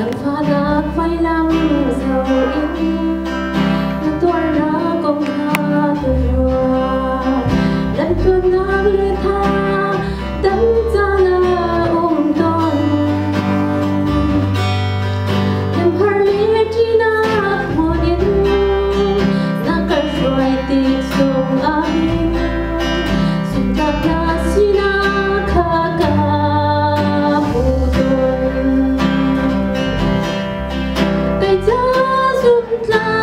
Pha đã phai lắm dầu in là tôi đã công tha từ hoa lần tuần đã lê tha đắm ra là ôm tôn em har lê chi na mùa đến na cơn rồi tiệt sông anh sung thật là si na kha cả hãy subscribe